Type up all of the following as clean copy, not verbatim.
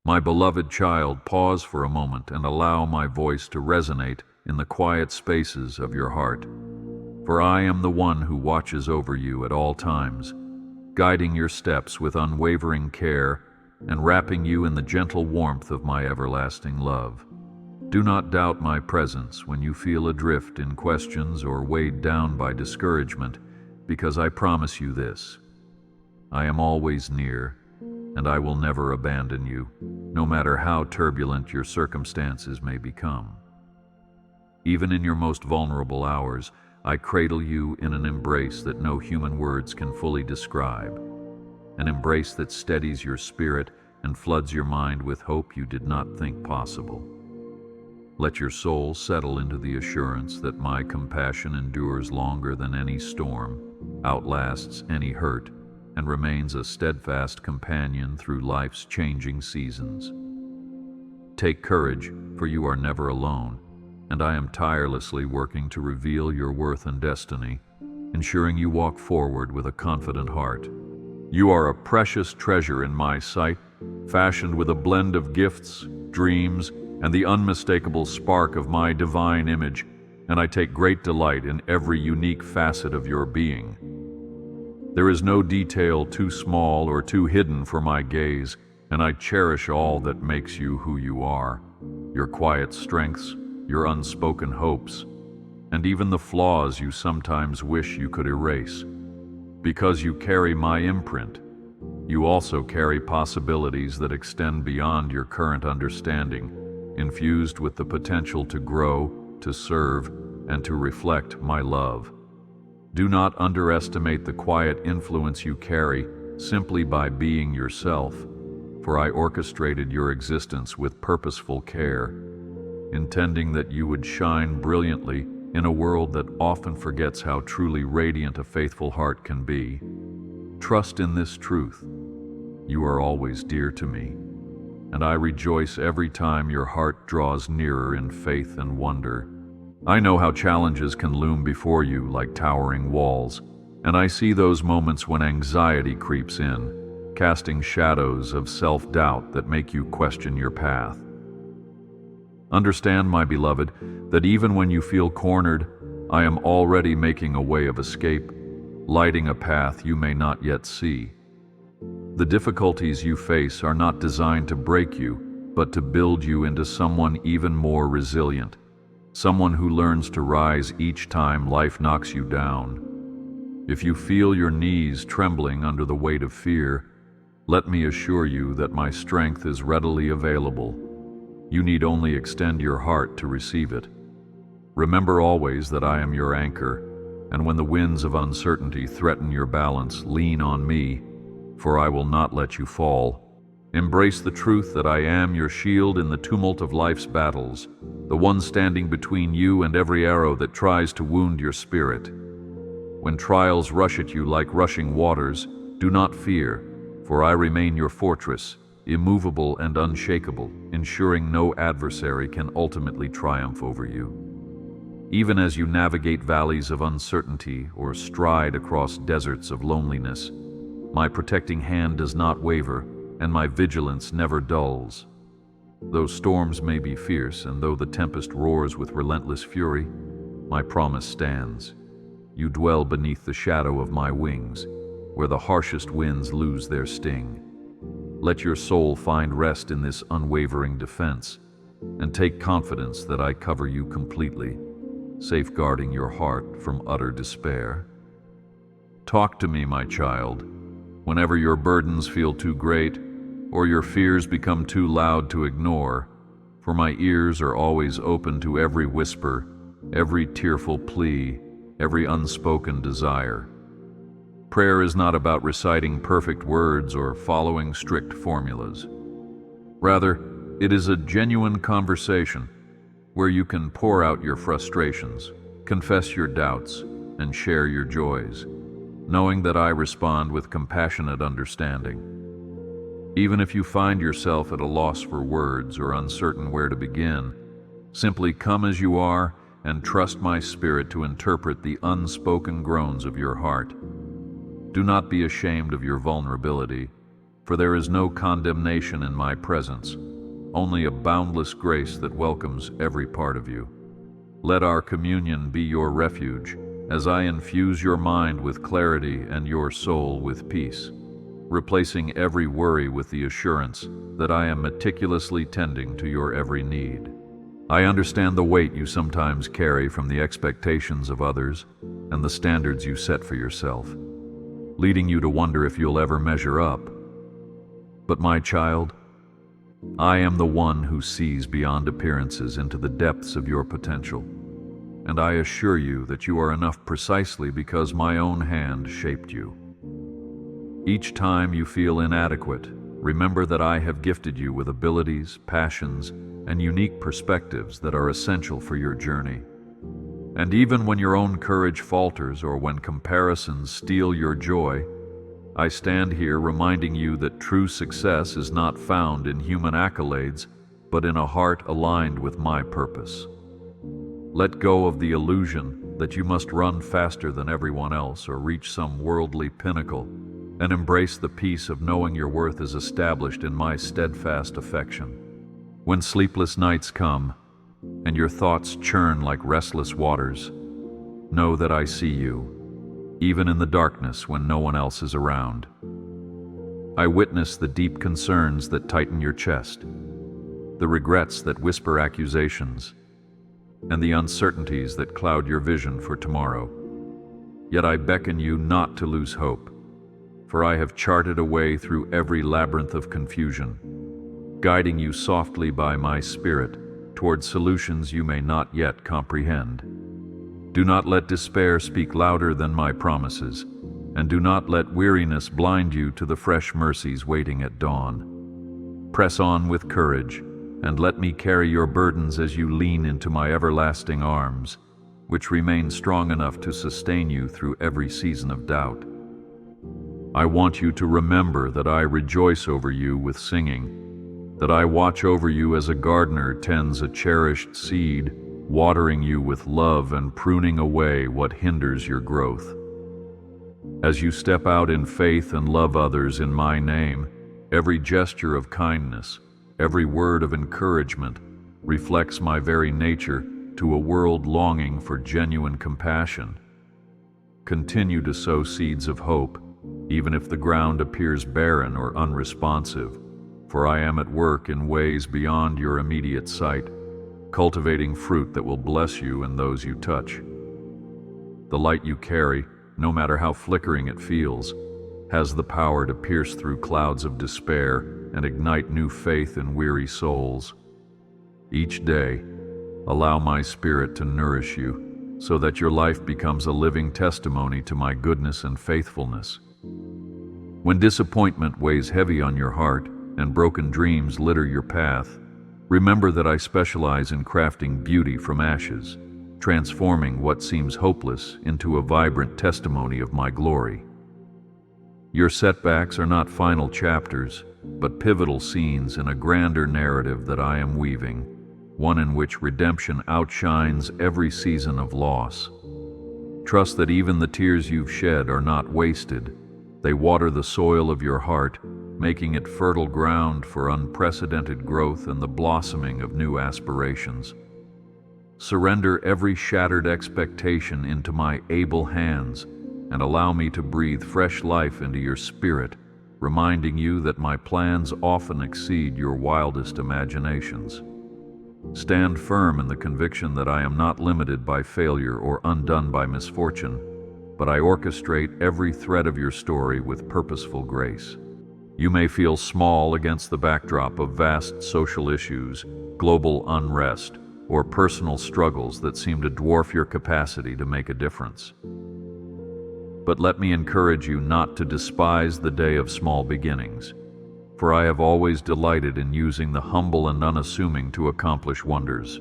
My beloved child, pause for a moment and allow my voice to resonate in the quiet spaces of your heart. For I am the one who watches over you at all times, guiding your steps with unwavering care and wrapping you in the gentle warmth of my everlasting love. Do not doubt my presence when you feel adrift in questions or weighed down by discouragement, because I promise you this: I am always near, and I will never abandon you, no matter how turbulent your circumstances may become. Even in your most vulnerable hours, I cradle you in an embrace that no human words can fully describe, an embrace that steadies your spirit and floods your mind with hope you did not think possible. Let your soul settle into the assurance that my compassion endures longer than any storm, outlasts any hurt, and remains a steadfast companion through life's changing seasons. Take courage, for you are never alone, and I am tirelessly working to reveal your worth and destiny, ensuring you walk forward with a confident heart. You are a precious treasure in my sight, fashioned with a blend of gifts, dreams, and the unmistakable spark of my divine image, and I take great delight in every unique facet of your being. There is no detail too small or too hidden for my gaze, and I cherish all that makes you who you are, your quiet strengths, your unspoken hopes, and even the flaws you sometimes wish you could erase. Because you carry my imprint, you also carry possibilities that extend beyond your current understanding, infused with the potential to grow, to serve, and to reflect my love. Do not underestimate the quiet influence you carry simply by being yourself, for I orchestrated your existence with purposeful care, intending that you would shine brilliantly in a world that often forgets how truly radiant a faithful heart can be. Trust in this truth: you are always dear to me, and I rejoice every time your heart draws nearer in faith and wonder. I know how challenges can loom before you like towering walls, and I see those moments when anxiety creeps in, casting shadows of self-doubt that make you question your path. Understand, my beloved, that even when you feel cornered, I am already making a way of escape, lighting a path you may not yet see. The difficulties you face are not designed to break you, but to build you into someone even more resilient, someone who learns to rise each time life knocks you down. If you feel your knees trembling under the weight of fear, let me assure you that my strength is readily available. You need only extend your heart to receive it. Remember always that I am your anchor, and when the winds of uncertainty threaten your balance, lean on me, for I will not let you fall. Embrace the truth that I am your shield in the tumult of life's battles, the one standing between you and every arrow that tries to wound your spirit. When trials rush at you like rushing waters, do not fear, for I remain your fortress, immovable and unshakable, ensuring no adversary can ultimately triumph over you. Even as you navigate valleys of uncertainty or stride across deserts of loneliness, my protecting hand does not waver, and my vigilance never dulls. Though storms may be fierce, and though the tempest roars with relentless fury, my promise stands. You dwell beneath the shadow of my wings, where the harshest winds lose their sting. Let your soul find rest in this unwavering defense, and take confidence that I cover you completely, safeguarding your heart from utter despair. Talk to me, my child, whenever your burdens feel too great, or your fears become too loud to ignore, for my ears are always open to every whisper, every tearful plea, every unspoken desire. Prayer is not about reciting perfect words or following strict formulas. Rather, it is a genuine conversation where you can pour out your frustrations, confess your doubts, and share your joys, knowing that I respond with compassionate understanding. Even if you find yourself at a loss for words or uncertain where to begin, simply come as you are and trust my Spirit to interpret the unspoken groans of your heart. Do not be ashamed of your vulnerability, For there is no condemnation in my presence, only a boundless grace that welcomes every part of you. Let our communion be your refuge, as I infuse your mind with clarity and your soul with peace, replacing every worry with the assurance that I am meticulously tending to your every need. I understand the weight you sometimes carry from the expectations of others and the standards you set for yourself, leading you to wonder if you'll ever measure up. But my child, I am the one who sees beyond appearances into the depths of your potential, and I assure you that you are enough precisely because my own hand shaped you. Each time you feel inadequate, remember that I have gifted you with abilities, passions, and unique perspectives that are essential for your journey. And even when your own courage falters or when comparisons steal your joy, I stand here reminding you that true success is not found in human accolades, but in a heart aligned with my purpose. Let go of the illusion that you must run faster than everyone else or reach some worldly pinnacle, and embrace the peace of knowing your worth is established in my steadfast affection. When sleepless nights come, and your thoughts churn like restless waters, know that I see you, even in the darkness when no one else is around. I witness the deep concerns that tighten your chest, the regrets that whisper accusations, and the uncertainties that cloud your vision for tomorrow. Yet I beckon you not to lose hope, for I have charted a way through every labyrinth of confusion, guiding you softly by my Spirit toward solutions you may not yet comprehend. Do not let despair speak louder than my promises, and do not let weariness blind you to the fresh mercies waiting at dawn. Press on with courage, and let me carry your burdens as you lean into my everlasting arms, which remain strong enough to sustain you through every season of doubt. I want you to remember that I rejoice over you with singing, that I watch over you as a gardener tends a cherished seed, watering you with love and pruning away what hinders your growth. As you step out in faith and love others in my name, every gesture of kindness, every word of encouragement reflects my very nature to a world longing for genuine compassion. Continue to sow seeds of hope, even if the ground appears barren or unresponsive, for I am at work in ways beyond your immediate sight, cultivating fruit that will bless you and those you touch. The light you carry, no matter how flickering it feels, has the power to pierce through clouds of despair and ignite new faith in weary souls. Each day, allow my Spirit to nourish you so that your life becomes a living testimony to my goodness and faithfulness. When disappointment weighs heavy on your heart and broken dreams litter your path, remember that I specialize in crafting beauty from ashes, transforming what seems hopeless into a vibrant testimony of my glory. Your setbacks are not final chapters, but pivotal scenes in a grander narrative that I am weaving, one in which redemption outshines every season of loss. Trust that even the tears you've shed are not wasted. They water the soil of your heart, making it fertile ground for unprecedented growth and the blossoming of new aspirations. Surrender every shattered expectation into my able hands and allow me to breathe fresh life into your spirit, reminding you that my plans often exceed your wildest imaginations. Stand firm in the conviction that I am not limited by failure or undone by misfortune, but I orchestrate every thread of your story with purposeful grace. You may feel small against the backdrop of vast social issues, global unrest, or personal struggles that seem to dwarf your capacity to make a difference. But let me encourage you not to despise the day of small beginnings, for I have always delighted in using the humble and unassuming to accomplish wonders.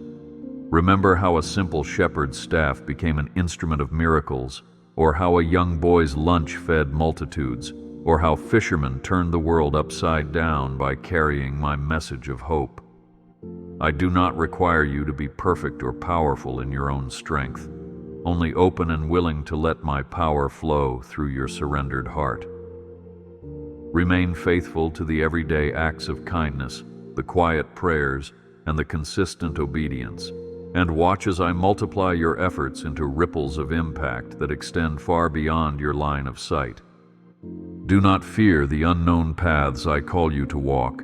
Remember how a simple shepherd's staff became an instrument of miracles, or how a young boy's lunch fed multitudes, or how fishermen turned the world upside down by carrying my message of hope. I do not require you to be perfect or powerful in your own strength, only open and willing to let my power flow through your surrendered heart. Remain faithful to the everyday acts of kindness, the quiet prayers, and the consistent obedience, and watch as I multiply your efforts into ripples of impact that extend far beyond your line of sight. Do not fear the unknown paths I call you to walk,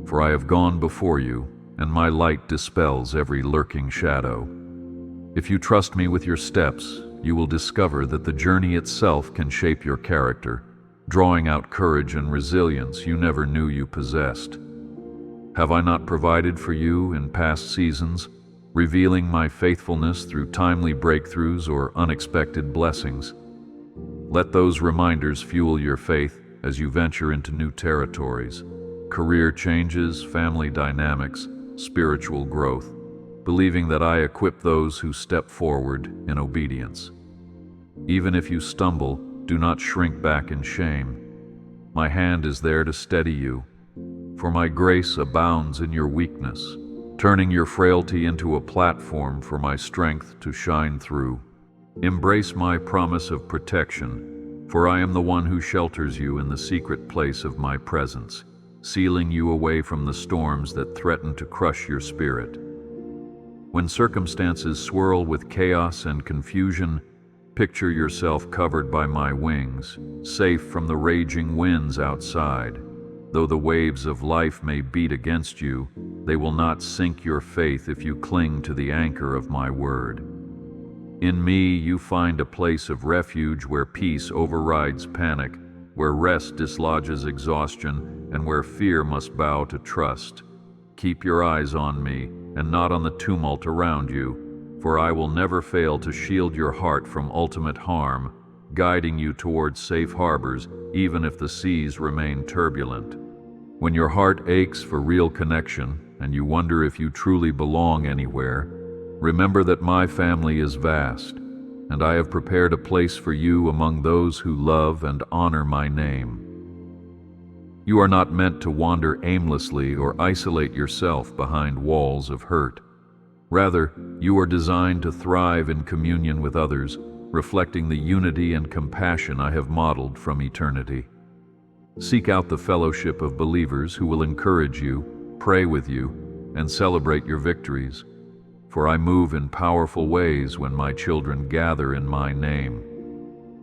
for I have gone before you, and my light dispels every lurking shadow. If you trust me with your steps, you will discover that the journey itself can shape your character, drawing out courage and resilience you never knew you possessed. Have I not provided for you in past seasons, revealing my faithfulness through timely breakthroughs or unexpected blessings? Let those reminders fuel your faith as you venture into new territories, career changes, family dynamics, spiritual growth, believing that I equip those who step forward in obedience. Even if you stumble, do not shrink back in shame. My hand is there to steady you, for my grace abounds in your weakness, turning your frailty into a platform for my strength to shine through. Embrace my promise of protection, for I am the one who shelters you in the secret place of my presence, sealing you away from the storms that threaten to crush your spirit. When circumstances swirl with chaos and confusion, picture yourself covered by my wings, safe from the raging winds outside. Though the waves of life may beat against you, they will not sink your faith if you cling to the anchor of my word. In me you find a place of refuge where peace overrides panic, where rest dislodges exhaustion, and where fear must bow to trust. Keep your eyes on me, and not on the tumult around you, for I will never fail to shield your heart from ultimate harm, guiding you towards safe harbors even if the seas remain turbulent. When your heart aches for real connection and you wonder if you truly belong anywhere, remember that my family is vast, and I have prepared a place for you among those who love and honor my name. You are not meant to wander aimlessly or isolate yourself behind walls of hurt. Rather, you are designed to thrive in communion with others, reflecting the unity and compassion I have modeled from eternity. Seek out the fellowship of believers who will encourage you, pray with you, and celebrate your victories. For I move in powerful ways when my children gather in my name.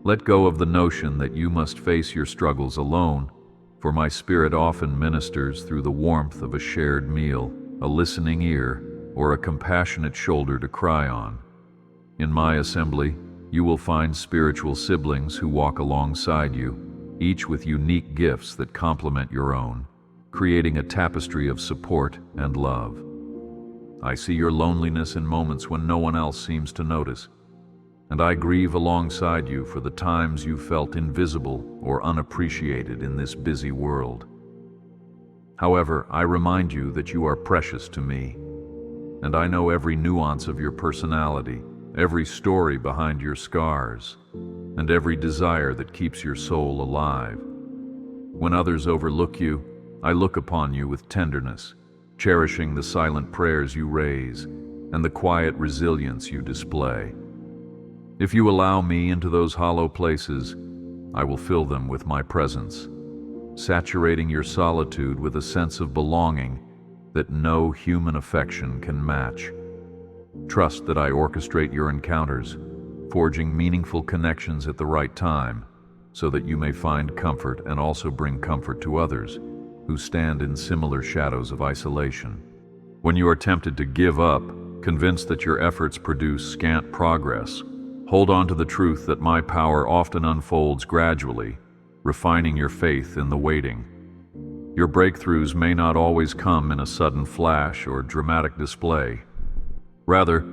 Let go of the notion that you must face your struggles alone, for my Spirit often ministers through the warmth of a shared meal, a listening ear, or a compassionate shoulder to cry on. In my assembly, you will find spiritual siblings who walk alongside you, each with unique gifts that complement your own, creating a tapestry of support and love. I see your loneliness in moments when no one else seems to notice, and I grieve alongside you for the times you felt invisible or unappreciated in this busy world. However, I remind you that you are precious to me, and I know every nuance of your personality, every story behind your scars, and every desire that keeps your soul alive. When others overlook you, I look upon you with tenderness, cherishing the silent prayers you raise and the quiet resilience you display. If you allow me into those hollow places, I will fill them with my presence, saturating your solitude with a sense of belonging that no human affection can match. Trust that I orchestrate your encounters, forging meaningful connections at the right time, so that you may find comfort and also bring comfort to others who stand in similar shadows of isolation. When you are tempted to give up, convinced that your efforts produce scant progress, hold on to the truth that my power often unfolds gradually, refining your faith in the waiting. Your breakthroughs may not always come in a sudden flash or dramatic display. Rather,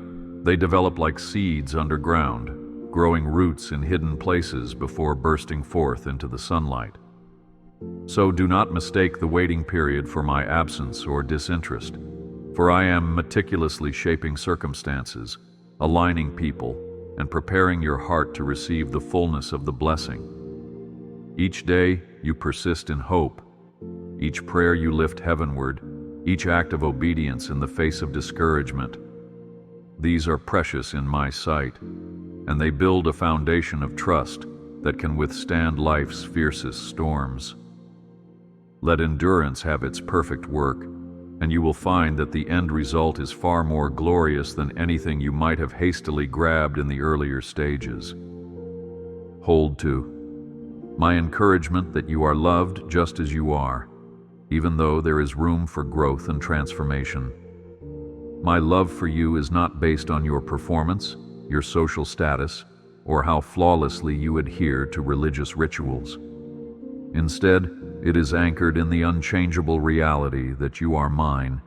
they develop like seeds underground, growing roots in hidden places before bursting forth into the sunlight. So do not mistake the waiting period for my absence or disinterest, for I am meticulously shaping circumstances, aligning people, and preparing your heart to receive the fullness of the blessing. Each day you persist in hope. Each prayer you lift heavenward, each act of obedience in the face of discouragement. These are precious in my sight, and they build a foundation of trust that can withstand life's fiercest storms. Let endurance have its perfect work, and you will find that the end result is far more glorious than anything you might have hastily grabbed in the earlier stages. Hold to my encouragement that you are loved just as you are, even though there is room for growth and transformation. My love for you is not based on your performance, your social status, or how flawlessly you adhere to religious rituals. Instead, it is anchored in the unchangeable reality that you are mine,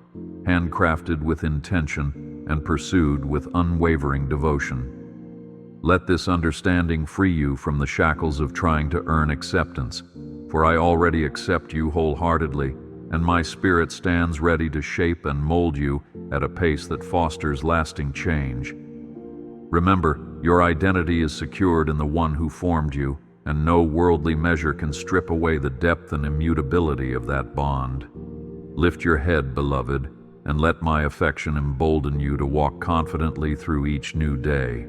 handcrafted with intention and pursued with unwavering devotion. Let this understanding free you from the shackles of trying to earn acceptance, for I already accept you wholeheartedly, and my spirit stands ready to shape and mold you at a pace that fosters lasting change. Remember, your identity is secured in the one who formed you, and no worldly measure can strip away the depth and immutability of that bond. Lift your head, beloved, and let my affection embolden you to walk confidently through each new day.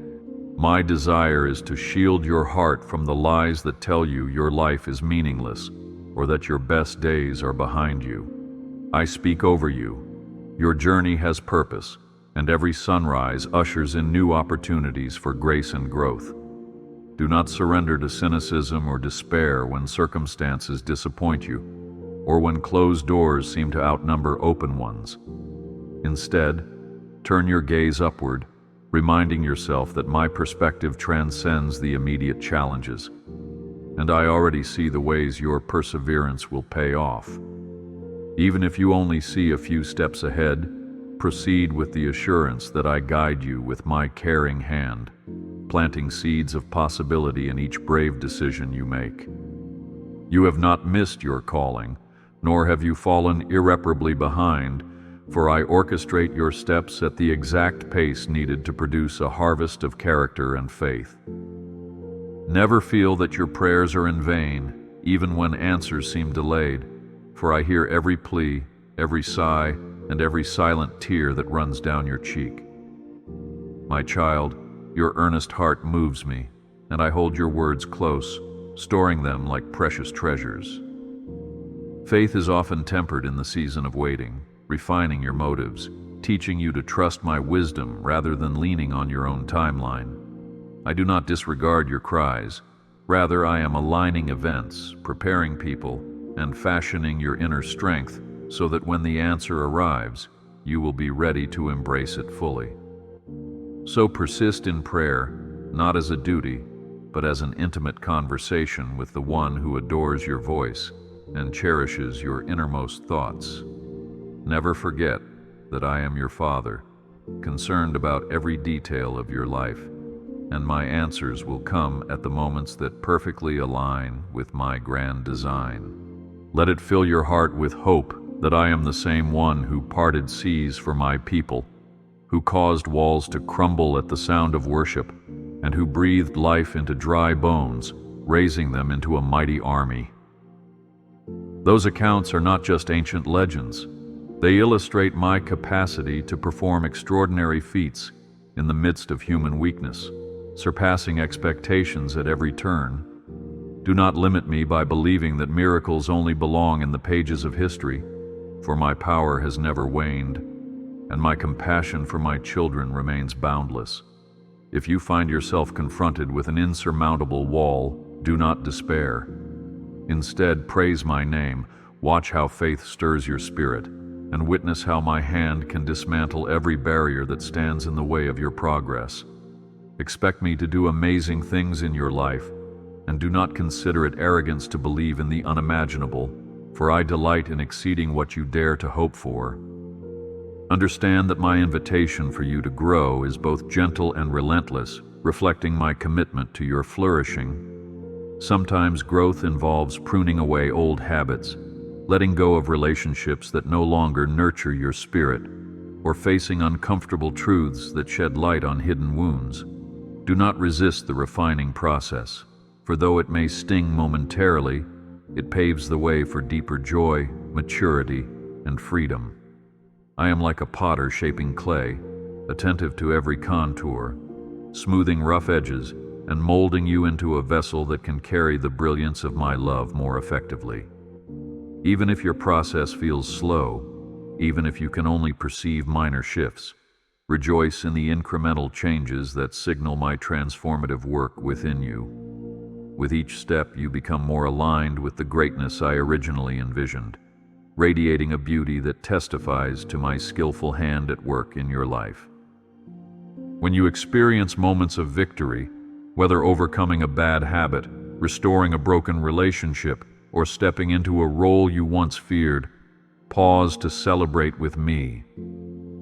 My desire is to shield your heart from the lies that tell you your life is meaningless, or that your best days are behind you. I speak over you. Your journey has purpose, and every sunrise ushers in new opportunities for grace and growth. Do not surrender to cynicism or despair when circumstances disappoint you, or when closed doors seem to outnumber open ones. Instead, turn your gaze upward, reminding yourself that my perspective transcends the immediate challenges, and I already see the ways your perseverance will pay off. Even if you only see a few steps ahead, proceed with the assurance that I guide you with my caring hand, planting seeds of possibility in each brave decision you make. You have not missed your calling, nor have you fallen irreparably behind, for I orchestrate your steps at the exact pace needed to produce a harvest of character and faith. Never feel that your prayers are in vain, even when answers seem delayed, for I hear every plea, every sigh, and every silent tear that runs down your cheek. My child, your earnest heart moves me, and I hold your words close, storing them like precious treasures. Faith is often tempered in the season of waiting, refining your motives, teaching you to trust my wisdom rather than leaning on your own timeline. I do not disregard your cries. Rather, I am aligning events, preparing people, and fashioning your inner strength so that when the answer arrives, you will be ready to embrace it fully. So persist in prayer, not as a duty, but as an intimate conversation with the one who adores your voice and cherishes your innermost thoughts. Never forget that I am your Father, concerned about every detail of your life, and my answers will come at the moments that perfectly align with my grand design. Let it fill your heart with hope that I am the same one who parted seas for my people, who caused walls to crumble at the sound of worship, and who breathed life into dry bones, raising them into a mighty army. Those accounts are not just ancient legends. They illustrate my capacity to perform extraordinary feats in the midst of human weakness, surpassing expectations at every turn. Do not limit me by believing that miracles only belong in the pages of history, for my power has never waned, and my compassion for my children remains boundless. If you find yourself confronted with an insurmountable wall, do not despair. Instead, praise my name, watch how faith stirs your spirit, and witness how my hand can dismantle every barrier that stands in the way of your progress. Expect me to do amazing things in your life, and do not consider it arrogance to believe in the unimaginable, for I delight in exceeding what you dare to hope for. Understand that my invitation for you to grow is both gentle and relentless, reflecting my commitment to your flourishing. Sometimes growth involves pruning away old habits, letting go of relationships that no longer nurture your spirit, or facing uncomfortable truths that shed light on hidden wounds. Do not resist the refining process, for though it may sting momentarily, it paves the way for deeper joy, maturity, and freedom. I am like a potter shaping clay, attentive to every contour, smoothing rough edges, and molding you into a vessel that can carry the brilliance of my love more effectively. Even if your process feels slow, even if you can only perceive minor shifts, rejoice in the incremental changes that signal my transformative work within you. With each step, you become more aligned with the greatness I originally envisioned, radiating a beauty that testifies to my skillful hand at work in your life. When you experience moments of victory, whether overcoming a bad habit, restoring a broken relationship, or stepping into a role you once feared, pause to celebrate with me.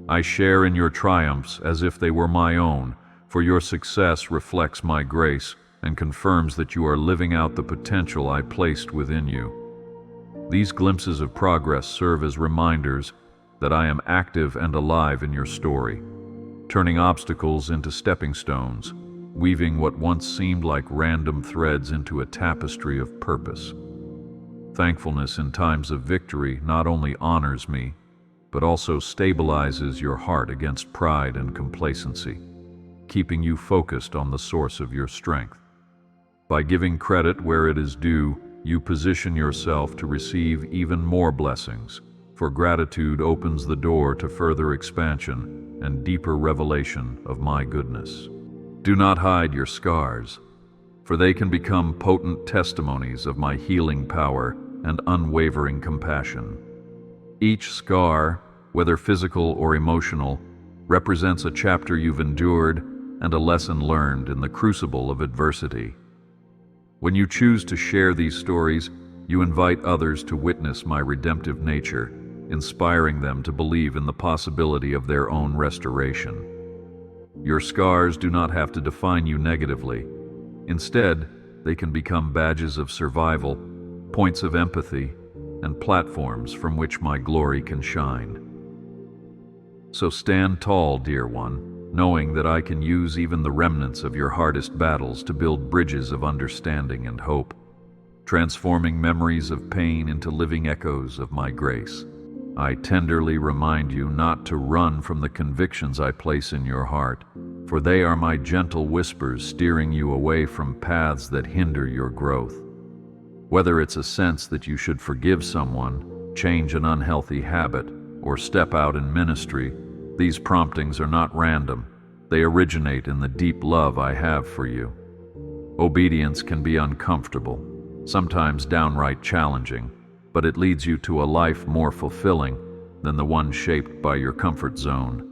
I share in your triumphs as if they were my own, for your success reflects my grace and confirms that you are living out the potential I placed within you. These glimpses of progress serve as reminders that I am active and alive in your story, turning obstacles into stepping stones, weaving what once seemed like random threads into a tapestry of purpose. Thankfulness in times of victory not only honors me, but also stabilizes your heart against pride and complacency, keeping you focused on the source of your strength. By giving credit where it is due, you position yourself to receive even more blessings, for gratitude opens the door to further expansion and deeper revelation of my goodness. Do not hide your scars, for they can become potent testimonies of my healing power and unwavering compassion. Each scar, whether physical or emotional, represents a chapter you've endured and a lesson learned in the crucible of adversity. When you choose to share these stories, you invite others to witness my redemptive nature, inspiring them to believe in the possibility of their own restoration. Your scars do not have to define you negatively. Instead, they can become badges of survival, points of empathy, and platforms from which my glory can shine. So stand tall, dear one, knowing that I can use even the remnants of your hardest battles to build bridges of understanding and hope, transforming memories of pain into living echoes of my grace. I tenderly remind you not to run from the convictions I place in your heart, for they are my gentle whispers steering you away from paths that hinder your growth. Whether it's a sense that you should forgive someone, change an unhealthy habit, or step out in ministry, these promptings are not random. They originate in the deep love I have for you. Obedience can be uncomfortable, sometimes downright challenging, but it leads you to a life more fulfilling than the one shaped by your comfort zone.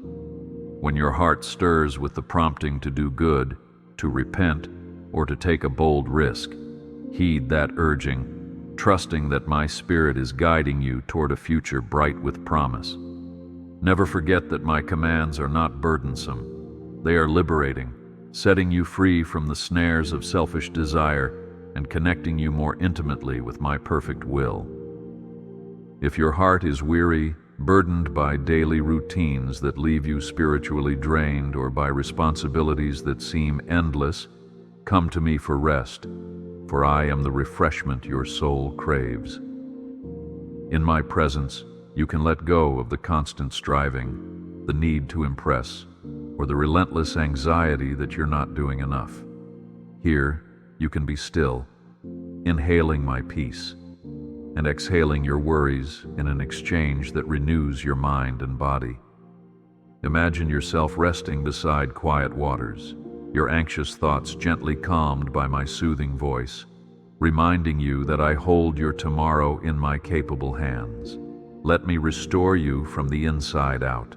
When your heart stirs with the prompting to do good, to repent, or to take a bold risk, heed that urging, trusting that my Spirit is guiding you toward a future bright with promise. Never forget that my commands are not burdensome. They are liberating, setting you free from the snares of selfish desire and connecting you more intimately with my perfect will. If your heart is weary, burdened by daily routines that leave you spiritually drained or by responsibilities that seem endless, come to me for rest, for I am the refreshment your soul craves. In my presence, you can let go of the constant striving, the need to impress, or the relentless anxiety that you're not doing enough. Here, you can be still, inhaling my peace, and exhaling your worries in an exchange that renews your mind and body. Imagine yourself resting beside quiet waters, your anxious thoughts gently calmed by my soothing voice, reminding you that I hold your tomorrow in my capable hands. Let me restore you from the inside out,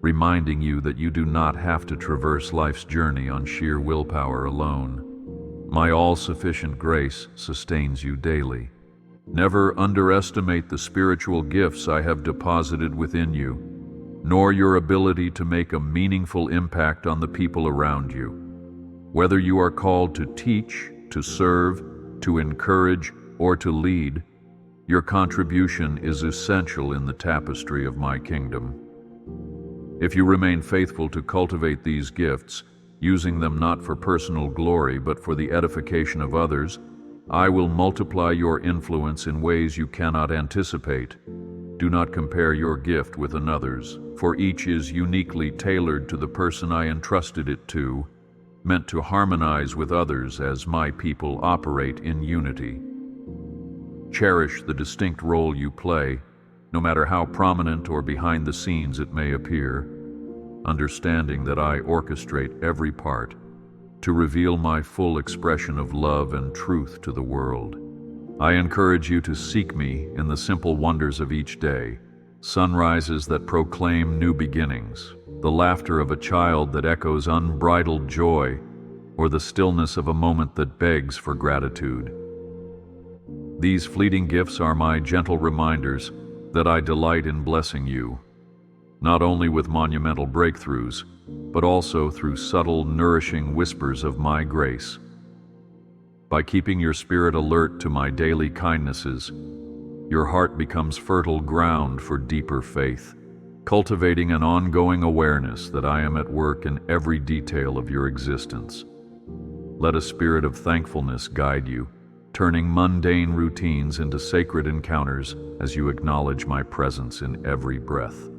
reminding you that you do not have to traverse life's journey on sheer willpower alone. My all-sufficient grace sustains you daily. Never underestimate the spiritual gifts I have deposited within you, nor your ability to make a meaningful impact on the people around you. Whether you are called to teach, to serve, to encourage, or to lead, your contribution is essential in the tapestry of my kingdom. If you remain faithful to cultivate these gifts, using them not for personal glory but for the edification of others, I will multiply your influence in ways you cannot anticipate. Do not compare your gift with another's, for each is uniquely tailored to the person I entrusted it to, meant to harmonize with others as my people operate in unity. Cherish the distinct role you play, no matter how prominent or behind the scenes it may appear, understanding that I orchestrate every part to reveal my full expression of love and truth to the world. I encourage you to seek me in the simple wonders of each day, sunrises that proclaim new beginnings, the laughter of a child that echoes unbridled joy, or the stillness of a moment that begs for gratitude. These fleeting gifts are my gentle reminders that I delight in blessing you, not only with monumental breakthroughs, but also through subtle, nourishing whispers of my grace. By keeping your spirit alert to my daily kindnesses, your heart becomes fertile ground for deeper faith, cultivating an ongoing awareness that I am at work in every detail of your existence. Let a spirit of thankfulness guide you, turning mundane routines into sacred encounters as you acknowledge my presence in every breath.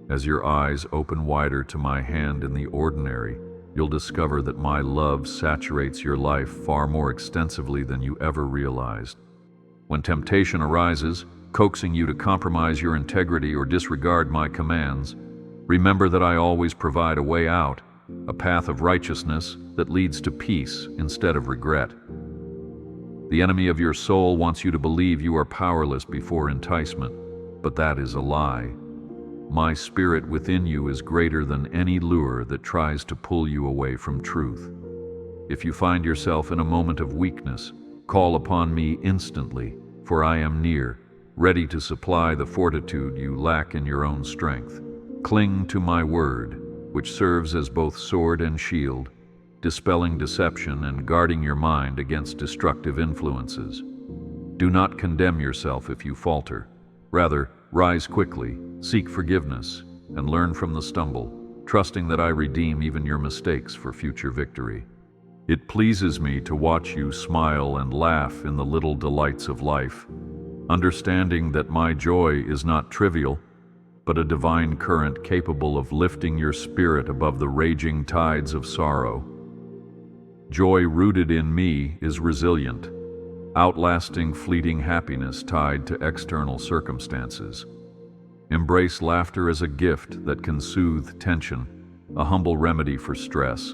As your eyes open wider to my hand in the ordinary, you'll discover that my love saturates your life far more extensively than you ever realized. When temptation arises, coaxing you to compromise your integrity or disregard my commands, remember that I always provide a way out, a path of righteousness that leads to peace instead of regret. The enemy of your soul wants you to believe you are powerless before enticement, but that is a lie. My spirit within you is greater than any lure that tries to pull you away from truth. If you find yourself in a moment of weakness, call upon me instantly, for I am near, ready to supply the fortitude you lack in your own strength. Cling to my word, which serves as both sword and shield, dispelling deception and guarding your mind against destructive influences. Do not condemn yourself if you falter. Rather, rise quickly, seek forgiveness, and learn from the stumble, trusting that I redeem even your mistakes for future victory. It pleases me to watch you smile and laugh in the little delights of life, understanding that my joy is not trivial, but a divine current capable of lifting your spirit above the raging tides of sorrow. Joy rooted in me is resilient, outlasting fleeting happiness tied to external circumstances. Embrace laughter as a gift that can soothe tension, a humble remedy for stress,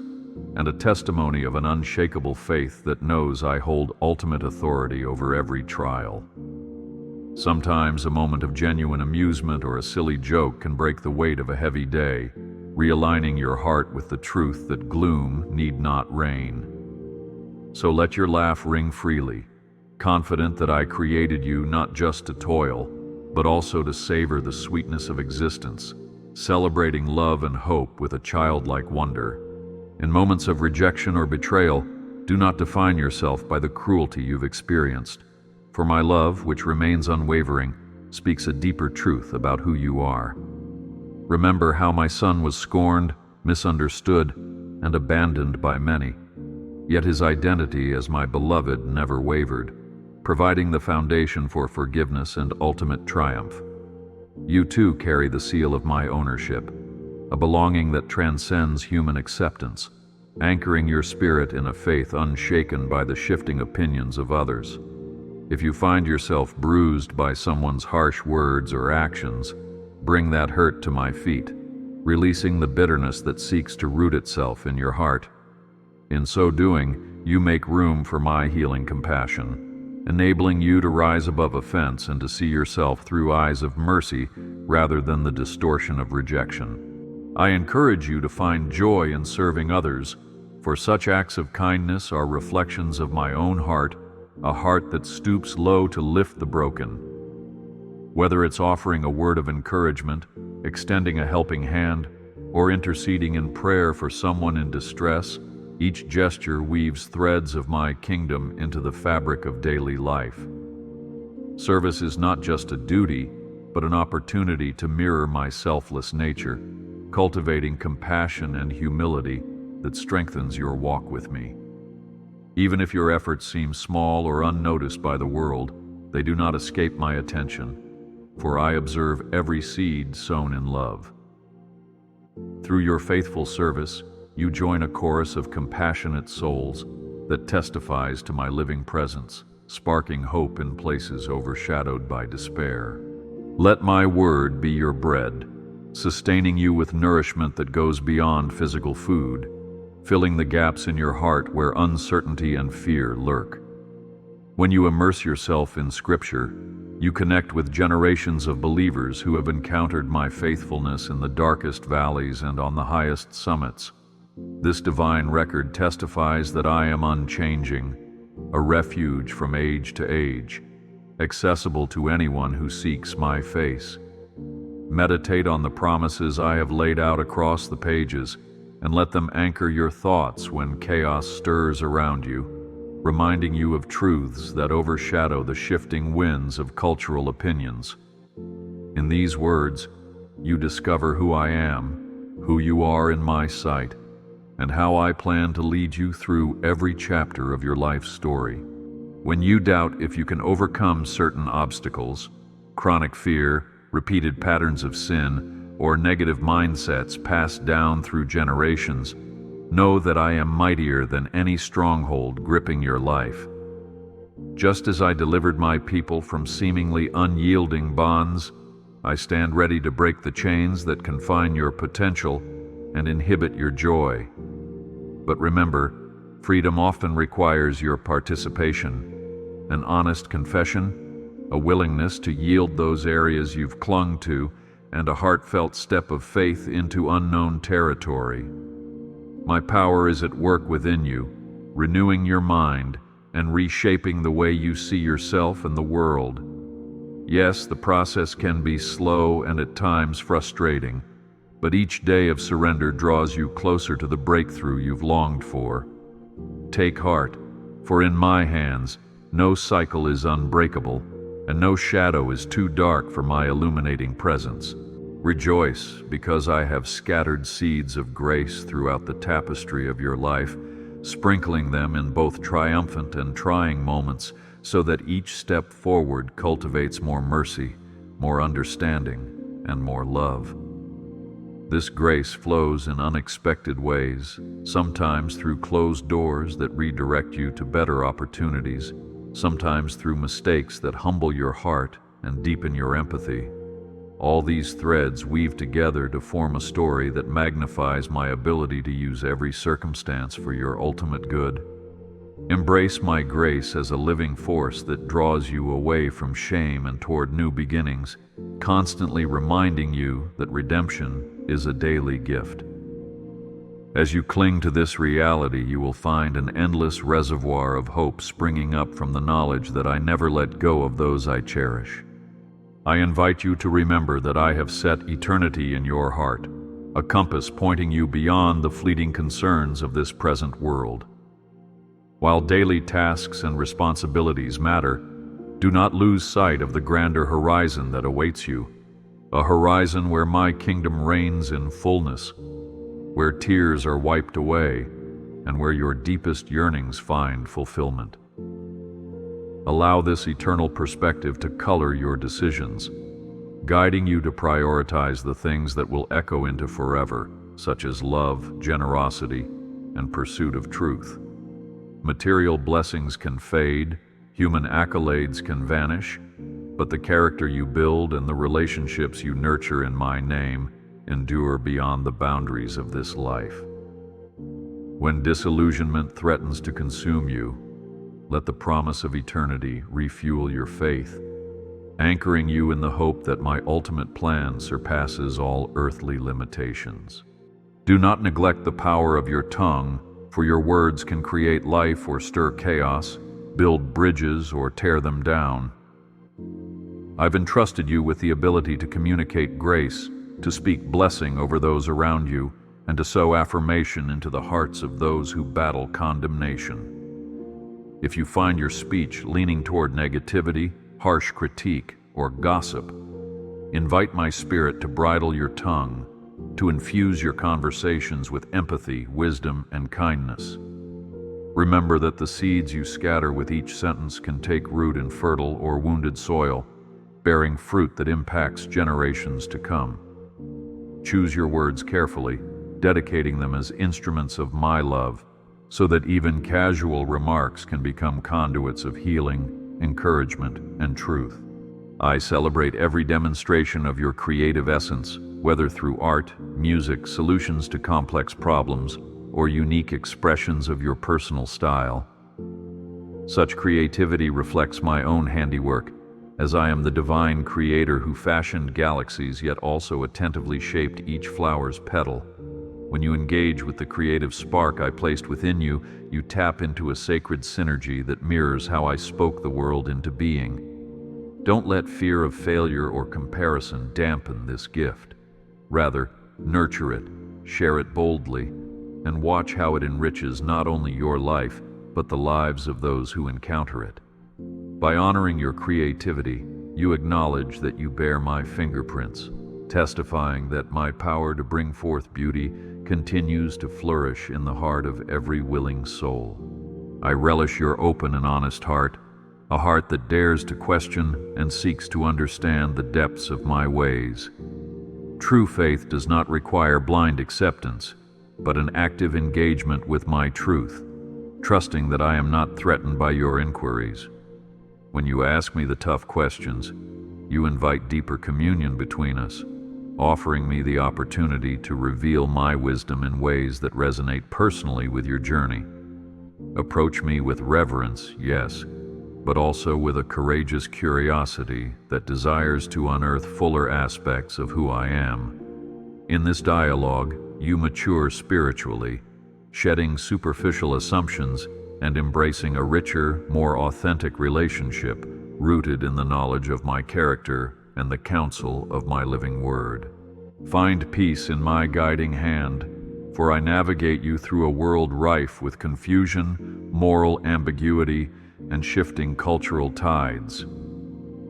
and a testimony of an unshakable faith that knows I hold ultimate authority over every trial. Sometimes a moment of genuine amusement or a silly joke can break the weight of a heavy day, realigning your heart with the truth that gloom need not reign. So let your laugh ring freely, confident that I created you not just to toil, but also to savor the sweetness of existence, celebrating love and hope with a childlike wonder. In moments of rejection or betrayal, do not define yourself by the cruelty you've experienced, for my love, which remains unwavering, speaks a deeper truth about who you are. Remember how my son was scorned, misunderstood, and abandoned by many, yet his identity as my beloved never wavered, providing the foundation for forgiveness and ultimate triumph. You too carry the seal of my ownership, a belonging that transcends human acceptance, anchoring your spirit in a faith unshaken by the shifting opinions of others. If you find yourself bruised by someone's harsh words or actions, bring that hurt to my feet, releasing the bitterness that seeks to root itself in your heart. In so doing, you make room for my healing compassion, enabling you to rise above offense and to see yourself through eyes of mercy rather than the distortion of rejection. I encourage you to find joy in serving others, for such acts of kindness are reflections of my own heart, a heart that stoops low to lift the broken. Whether it's offering a word of encouragement, extending a helping hand, or interceding in prayer for someone in distress, each gesture weaves threads of my kingdom into the fabric of daily life. Service is not just a duty, but an opportunity to mirror my selfless nature, cultivating compassion and humility that strengthens your walk with me. Even if your efforts seem small or unnoticed by the world, they do not escape my attention, for I observe every seed sown in love. Through your faithful service, you join a chorus of compassionate souls that testifies to my living presence, sparking hope in places overshadowed by despair. Let my word be your bread, sustaining you with nourishment that goes beyond physical food, filling the gaps in your heart where uncertainty and fear lurk. When you immerse yourself in Scripture, you connect with generations of believers who have encountered my faithfulness in the darkest valleys and on the highest summits. This divine record testifies that I am unchanging, a refuge from age to age, accessible to anyone who seeks my face. Meditate on the promises I have laid out across the pages, and let them anchor your thoughts when chaos stirs around you, reminding you of truths that overshadow the shifting winds of cultural opinions. In these words, you discover who I am, who you are in my sight, and how I plan to lead you through every chapter of your life story. When you doubt if you can overcome certain obstacles, chronic fear, repeated patterns of sin, or negative mindsets passed down through generations, know that I am mightier than any stronghold gripping your life. Just as I delivered my people from seemingly unyielding bonds, I stand ready to break the chains that confine your potential and inhibit your joy. But remember, freedom often requires your participation, an honest confession, a willingness to yield those areas you've clung to, and a heartfelt step of faith into unknown territory. My power is at work within you, renewing your mind and reshaping the way you see yourself and the world. Yes, the process can be slow and at times frustrating, but each day of surrender draws you closer to the breakthrough you've longed for. Take heart, for in my hands, no cycle is unbreakable, and no shadow is too dark for my illuminating presence. Rejoice, because I have scattered seeds of grace throughout the tapestry of your life, sprinkling them in both triumphant and trying moments, so that each step forward cultivates more mercy, more understanding, and more love. This grace flows in unexpected ways, sometimes through closed doors that redirect you to better opportunities, sometimes through mistakes that humble your heart and deepen your empathy. All these threads weave together to form a story that magnifies my ability to use every circumstance for your ultimate good. Embrace my grace as a living force that draws you away from shame and toward new beginnings, constantly reminding you that redemption is a daily gift. As you cling to this reality, you will find an endless reservoir of hope springing up from the knowledge that I never let go of those I cherish. I invite you to remember that I have set eternity in your heart, a compass pointing you beyond the fleeting concerns of this present world. While daily tasks and responsibilities matter, do not lose sight of the grander horizon that awaits you, a horizon where my kingdom reigns in fullness, where tears are wiped away, and where your deepest yearnings find fulfillment. Allow this eternal perspective to color your decisions, guiding you to prioritize the things that will echo into forever, such as love, generosity, and pursuit of truth. Material blessings can fade, human accolades can vanish, but the character you build and the relationships you nurture in my name endure beyond the boundaries of this life. When disillusionment threatens to consume you, let the promise of eternity refuel your faith, anchoring you in the hope that my ultimate plan surpasses all earthly limitations. Do not neglect the power of your tongue, for your words can create life or stir chaos, build bridges or tear them down. I've entrusted you with the ability to communicate grace, to speak blessing over those around you, and to sow affirmation into the hearts of those who battle condemnation. If you find your speech leaning toward negativity, harsh critique, or gossip, invite my Spirit to bridle your tongue, to infuse your conversations with empathy, wisdom, and kindness. Remember that the seeds you scatter with each sentence can take root in fertile or wounded soil, bearing fruit that impacts generations to come. Choose your words carefully, dedicating them as instruments of my love, so that even casual remarks can become conduits of healing, encouragement, and truth. I celebrate every demonstration of your creative essence, whether through art, music, solutions to complex problems, or unique expressions of your personal style. Such creativity reflects my own handiwork, as I am the divine creator who fashioned galaxies yet also attentively shaped each flower's petal. When you engage with the creative spark I placed within you, you tap into a sacred synergy that mirrors how I spoke the world into being. Don't let fear of failure or comparison dampen this gift. Rather, nurture it, share it boldly, and watch how it enriches not only your life, but the lives of those who encounter it. By honoring your creativity, you acknowledge that you bear my fingerprints, testifying that my power to bring forth beauty continues to flourish in the heart of every willing soul. I relish your open and honest heart, a heart that dares to question and seeks to understand the depths of my ways. True faith does not require blind acceptance, but an active engagement with my truth, trusting that I am not threatened by your inquiries. When you ask me the tough questions, you invite deeper communion between us, offering me the opportunity to reveal my wisdom in ways that resonate personally with your journey. Approach me with reverence, yes, but also with a courageous curiosity that desires to unearth fuller aspects of who I am. In this dialogue, you mature spiritually, shedding superficial assumptions and embracing a richer, more authentic relationship rooted in the knowledge of my character and the counsel of my living word. Find peace in my guiding hand, for I navigate you through a world rife with confusion, moral ambiguity, and shifting cultural tides.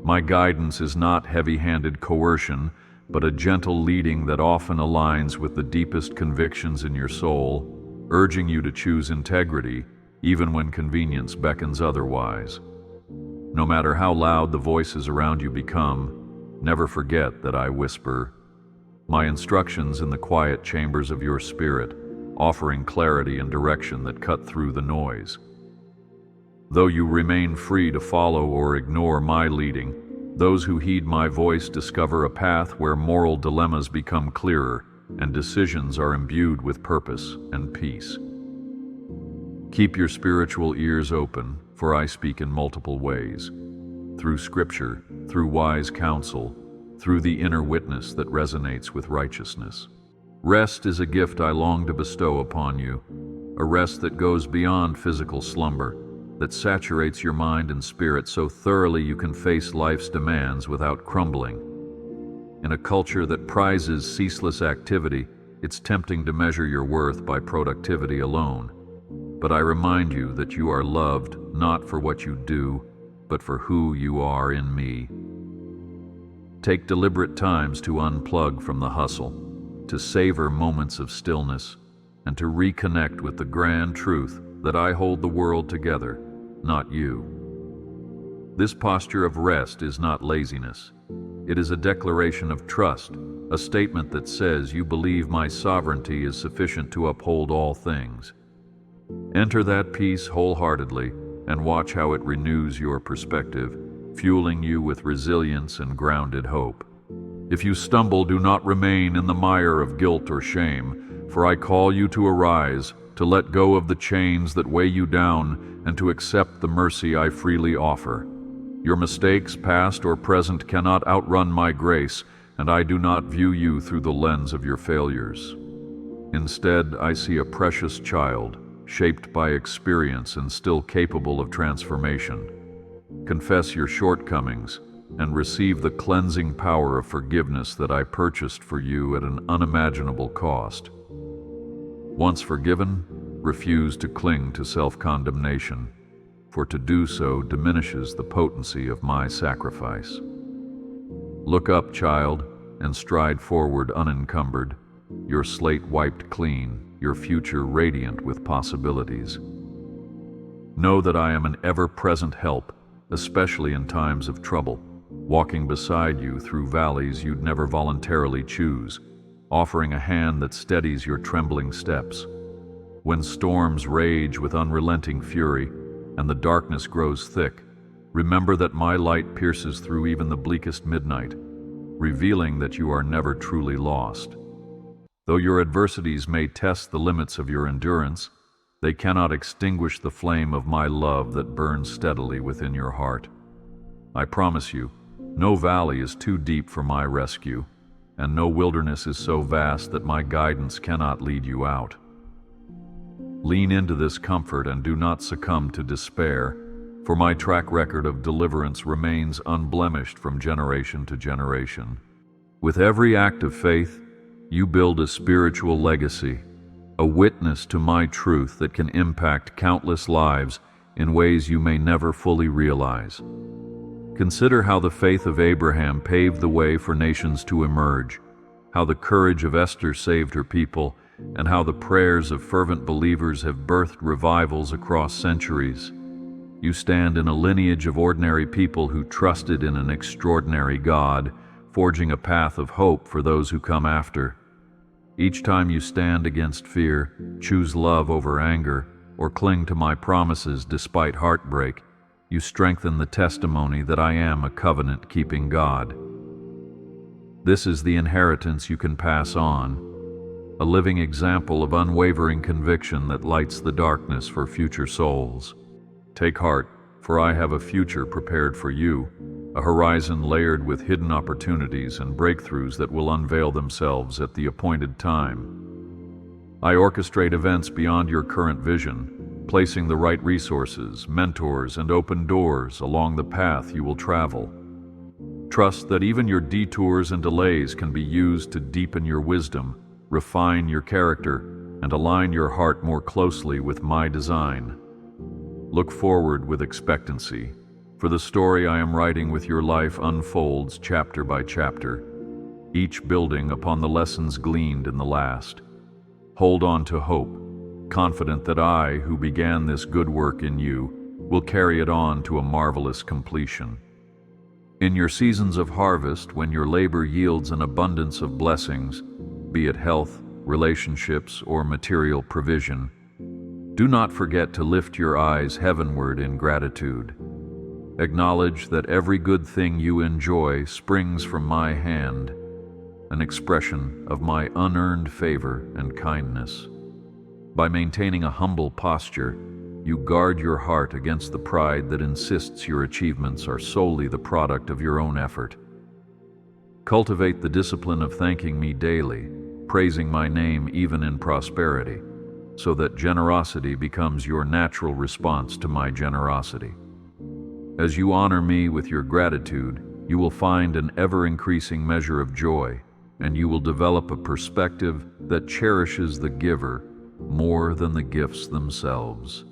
My guidance is not heavy-handed coercion, but a gentle leading that often aligns with the deepest convictions in your soul, urging you to choose integrity, even when convenience beckons otherwise. No matter how loud the voices around you become, never forget that I whisper my instructions in the quiet chambers of your spirit, offering clarity and direction that cut through the noise. Though you remain free to follow or ignore my leading, those who heed my voice discover a path where moral dilemmas become clearer and decisions are imbued with purpose and peace. Keep your spiritual ears open, for I speak in multiple ways. Through scripture, through wise counsel, through the inner witness that resonates with righteousness. Rest is a gift I long to bestow upon you, a rest that goes beyond physical slumber, that saturates your mind and spirit so thoroughly you can face life's demands without crumbling. In a culture that prizes ceaseless activity, it's tempting to measure your worth by productivity alone. But I remind you that you are loved not for what you do, but for who you are in me. Take deliberate times to unplug from the hustle, to savor moments of stillness, and to reconnect with the grand truth that I hold the world together, not you. This posture of rest is not laziness. It is a declaration of trust, a statement that says you believe my sovereignty is sufficient to uphold all things. Enter that peace wholeheartedly and watch how it renews your perspective, fueling you with resilience and grounded hope. If you stumble, do not remain in the mire of guilt or shame, for I call you to arise, to let go of the chains that weigh you down, and to accept the mercy I freely offer. Your mistakes, past or present, cannot outrun my grace, and I do not view you through the lens of your failures. Instead, I see a precious child, shaped by experience and still capable of transformation. Confess your shortcomings and receive the cleansing power of forgiveness that I purchased for you at an unimaginable cost. Once forgiven, refuse to cling to self-condemnation, for to do so diminishes the potency of my sacrifice. Look up, child, and stride forward unencumbered, your slate wiped clean, your future radiant with possibilities. Know that I am an ever-present help, especially in times of trouble, walking beside you through valleys you'd never voluntarily choose, offering a hand that steadies your trembling steps. When storms rage with unrelenting fury and the darkness grows thick, Remember that my light pierces through even the bleakest midnight, revealing that you are never truly lost. Though your adversities may test the limits of your endurance, they cannot extinguish the flame of my love that burns steadily within your heart. I promise you, no valley is too deep for my rescue, and no wilderness is so vast that my guidance cannot lead you out. Lean into this comfort and do not succumb to despair, for my track record of deliverance remains unblemished from generation to generation. With every act of faith, you build a spiritual legacy, a witness to my truth that can impact countless lives in ways you may never fully realize. Consider how the faith of Abraham paved the way for nations to emerge, how the courage of Esther saved her people, and how the prayers of fervent believers have birthed revivals across centuries. You stand in a lineage of ordinary people who trusted in an extraordinary God, forging a path of hope for those who come after. Each time you stand against fear, choose love over anger, or cling to my promises despite heartbreak, you strengthen the testimony that I am a covenant-keeping God. This is the inheritance you can pass on, a living example of unwavering conviction that lights the darkness for future souls. Take heart, for I have a future prepared for you, a horizon layered with hidden opportunities and breakthroughs that will unveil themselves at the appointed time. I orchestrate events beyond your current vision, placing the right resources, mentors, and open doors along the path you will travel. Trust that even your detours and delays can be used to deepen your wisdom, refine your character, and align your heart more closely with my design. Look forward with expectancy, for the story I am writing with your life unfolds chapter by chapter, each building upon the lessons gleaned in the last. Hold on to hope, confident that I, who began this good work in you, will carry it on to a marvelous completion. In your seasons of harvest, when your labor yields an abundance of blessings, be it health, relationships, or material provision, do not forget to lift your eyes heavenward in gratitude. Acknowledge that every good thing you enjoy springs from my hand, an expression of my unearned favor and kindness. By maintaining a humble posture, you guard your heart against the pride that insists your achievements are solely the product of your own effort. Cultivate the discipline of thanking me daily, praising my name even in prosperity, so that generosity becomes your natural response to my generosity. As you honor me with your gratitude, you will find an ever-increasing measure of joy, and you will develop a perspective that cherishes the giver more than the gifts themselves.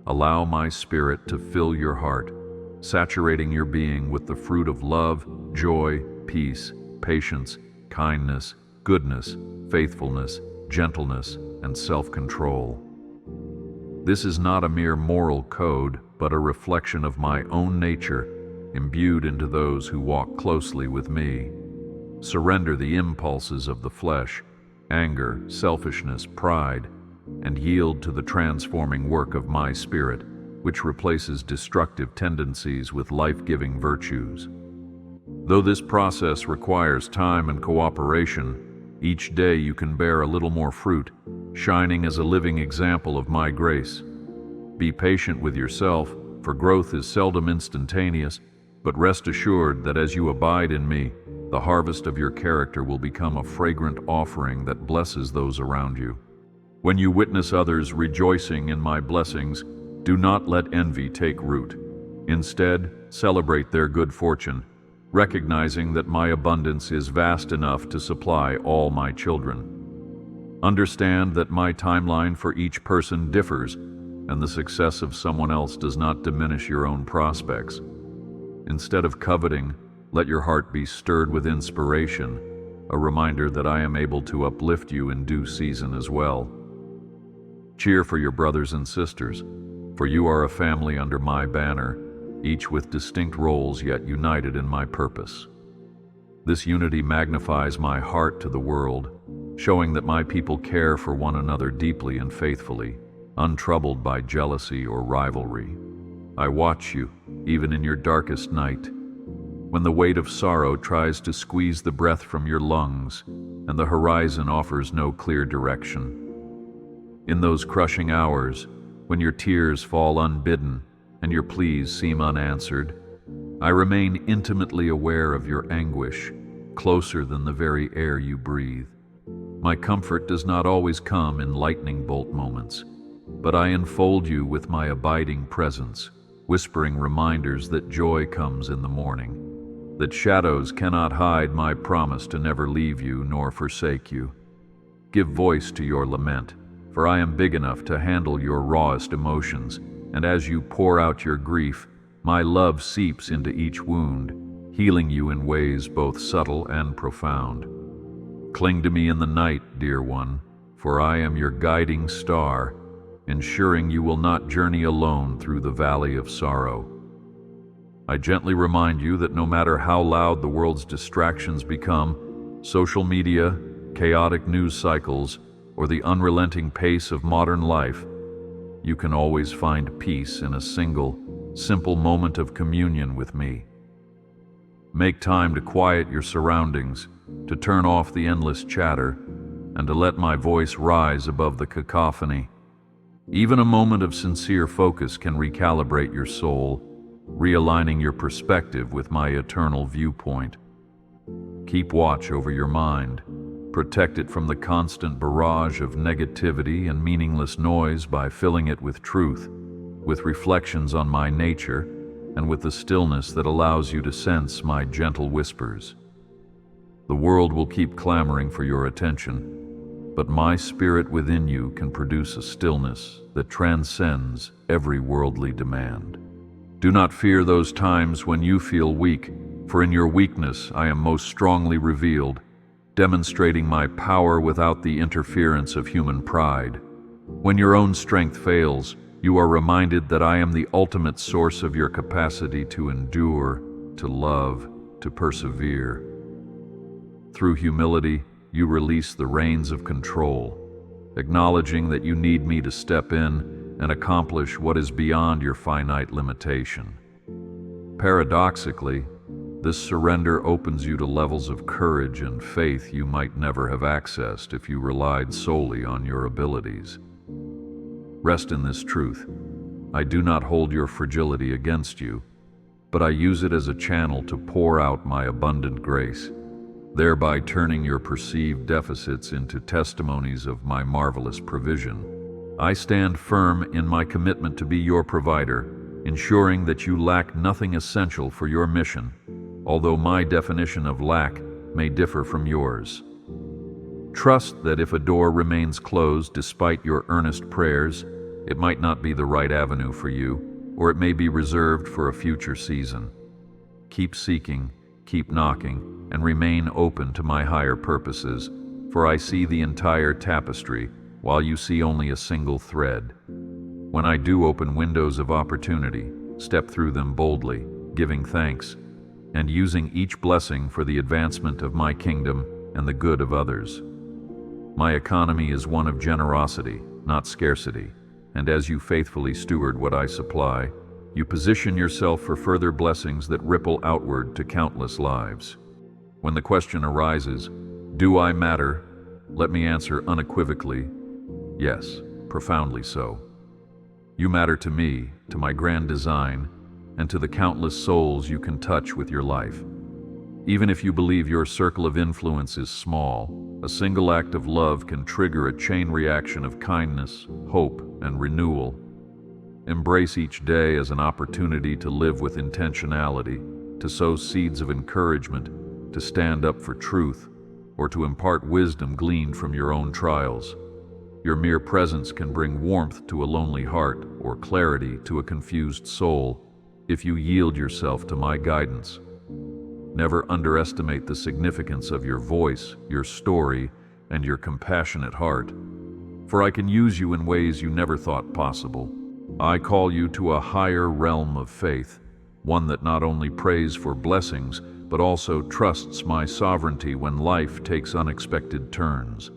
Allow my spirit to fill your heart, saturating your being with the fruit of love, joy, peace, patience, kindness, goodness, faithfulness, gentleness, and self-control. This is not a mere moral code, but a reflection of my own nature, imbued into those who walk closely with me. Surrender the impulses of the flesh, anger, selfishness, pride, and yield to the transforming work of my Spirit, which replaces destructive tendencies with life-giving virtues. Though this process requires time and cooperation, each day you can bear a little more fruit, shining as a living example of my grace. Be patient with yourself, for growth is seldom instantaneous, but rest assured that as you abide in me, the harvest of your character will become a fragrant offering that blesses those around you. When you witness others rejoicing in my blessings, do not let envy take root. Instead, celebrate their good fortune, recognizing that my abundance is vast enough to supply all my children. Understand that my timeline for each person differs, and the success of someone else does not diminish your own prospects. Instead of coveting, let your heart be stirred with inspiration, a reminder that I am able to uplift you in due season as well. Cheer for your brothers and sisters, for you are a family under my banner, each with distinct roles yet united in my purpose. This unity magnifies my heart to the world, showing that my people care for one another deeply and faithfully, untroubled by jealousy or rivalry. I watch you, even in your darkest night. When the weight of sorrow tries to squeeze the breath from your lungs and the horizon offers no clear direction. In those crushing hours, when your tears fall unbidden and your pleas seem unanswered, I remain intimately aware of your anguish, closer than the very air you breathe. My comfort does not always come in lightning bolt moments, but I enfold you with my abiding presence, whispering reminders that joy comes in the morning, that shadows cannot hide my promise to never leave you nor forsake you. Give voice to your lament, for I am big enough to handle your rawest emotions, and as you pour out your grief, my love seeps into each wound, healing you in ways both subtle and profound. Cling to me in the night, dear one, for I am your guiding star, ensuring you will not journey alone through the valley of sorrow. I gently remind you that no matter how loud the world's distractions become, social media, chaotic news cycles, or the unrelenting pace of modern life, you can always find peace in a single, simple moment of communion with me. Make time to quiet your surroundings, to turn off the endless chatter, and to let my voice rise above the cacophony. Even a moment of sincere focus can recalibrate your soul, realigning your perspective with my eternal viewpoint. Keep watch over your mind. Protect it from the constant barrage of negativity and meaningless noise by filling it with truth, with reflections on my nature, and with the stillness that allows you to sense my gentle whispers. The world will keep clamoring for your attention, but my spirit within you can produce a stillness that transcends every worldly demand. Do not fear those times when you feel weak, for in your weakness I am most strongly revealed, demonstrating my power without the interference of human pride. When your own strength fails, you are reminded that I am the ultimate source of your capacity to endure, to love, to persevere. Through humility, you release the reins of control, acknowledging that you need me to step in and accomplish what is beyond your finite limitation. Paradoxically, this surrender opens you to levels of courage and faith you might never have accessed if you relied solely on your abilities. Rest in this truth. I do not hold your fragility against you, but I use it as a channel to pour out my abundant grace, thereby turning your perceived deficits into testimonies of my marvelous provision. I stand firm in my commitment to be your provider, ensuring that you lack nothing essential for your mission, although my definition of lack may differ from yours. Trust that if a door remains closed despite your earnest prayers, it might not be the right avenue for you, or it may be reserved for a future season. Keep seeking, keep knocking, and remain open to my higher purposes, for I see the entire tapestry, while you see only a single thread. When I do open windows of opportunity, step through them boldly, giving thanks, and using each blessing for the advancement of my kingdom and the good of others. My economy is one of generosity, not scarcity, and as you faithfully steward what I supply, you position yourself for further blessings that ripple outward to countless lives. When the question arises, do I matter? Let me answer unequivocally, yes, profoundly so. You matter to me, to my grand design, and to the countless souls you can touch with your life. Even if you believe your circle of influence is small, a single act of love can trigger a chain reaction of kindness, hope, and renewal. Embrace each day as an opportunity to live with intentionality, to sow seeds of encouragement, to stand up for truth, or to impart wisdom gleaned from your own trials. Your mere presence can bring warmth to a lonely heart or clarity to a confused soul if you yield yourself to my guidance. Never underestimate the significance of your voice, your story, and your compassionate heart, for I can use you in ways you never thought possible. I call you to a higher realm of faith, one that not only prays for blessings, but also trusts my sovereignty when life takes unexpected turns.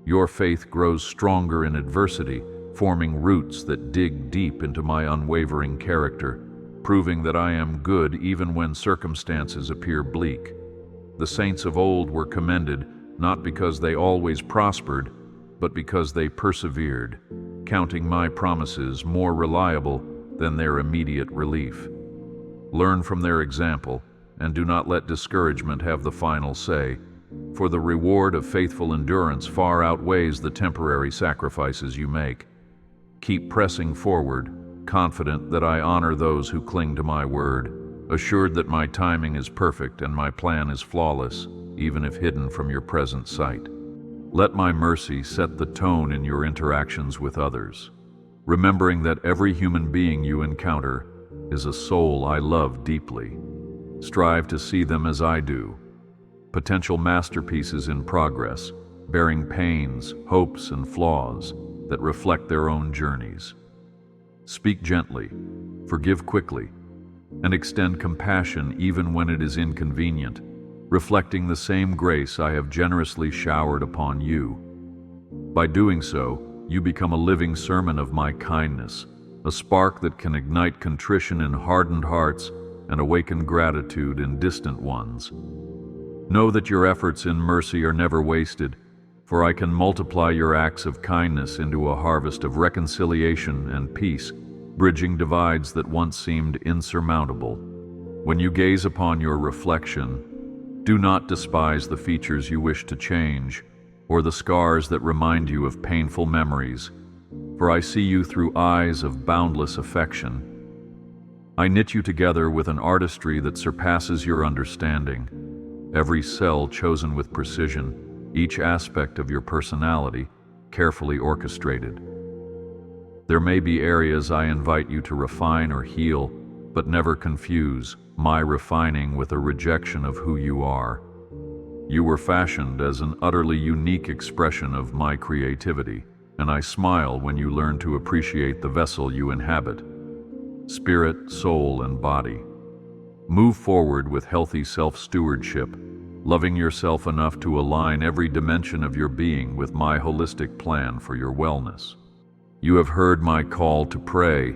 Your faith grows stronger in adversity, forming roots that dig deep into my unwavering character, proving that I am good even when circumstances appear bleak. The saints of old were commended not because they always prospered, but because they persevered, counting my promises more reliable than their immediate relief. Learn from their example, and do not let discouragement have the final say, for the reward of faithful endurance far outweighs the temporary sacrifices you make. Keep pressing forward, confident that I honor those who cling to my word, assured that my timing is perfect and my plan is flawless, even if hidden from your present sight. Let my mercy set the tone in your interactions with others, remembering that every human being you encounter is a soul I love deeply. Strive to see them as I do, potential masterpieces in progress, bearing pains, hopes, and flaws that reflect their own journeys. Speak gently, forgive quickly, and extend compassion even when it is inconvenient, reflecting the same grace I have generously showered upon you. By doing so, you become a living sermon of my kindness, a spark that can ignite contrition in hardened hearts and awaken gratitude in distant ones. Know that your efforts in mercy are never wasted, for I can multiply your acts of kindness into a harvest of reconciliation and peace, bridging divides that once seemed insurmountable. When you gaze upon your reflection, do not despise the features you wish to change, or the scars that remind you of painful memories, for I see you through eyes of boundless affection. I knit you together with an artistry that surpasses your understanding, every cell chosen with precision, each aspect of your personality carefully orchestrated. There may be areas I invite you to refine or heal, but never confuse my refining with a rejection of who you are. You were fashioned as an utterly unique expression of my creativity, and I smile when you learn to appreciate the vessel you inhabit, spirit, soul, and body. Move forward with healthy self-stewardship, loving yourself enough to align every dimension of your being with my holistic plan for your wellness. You have heard my call to pray,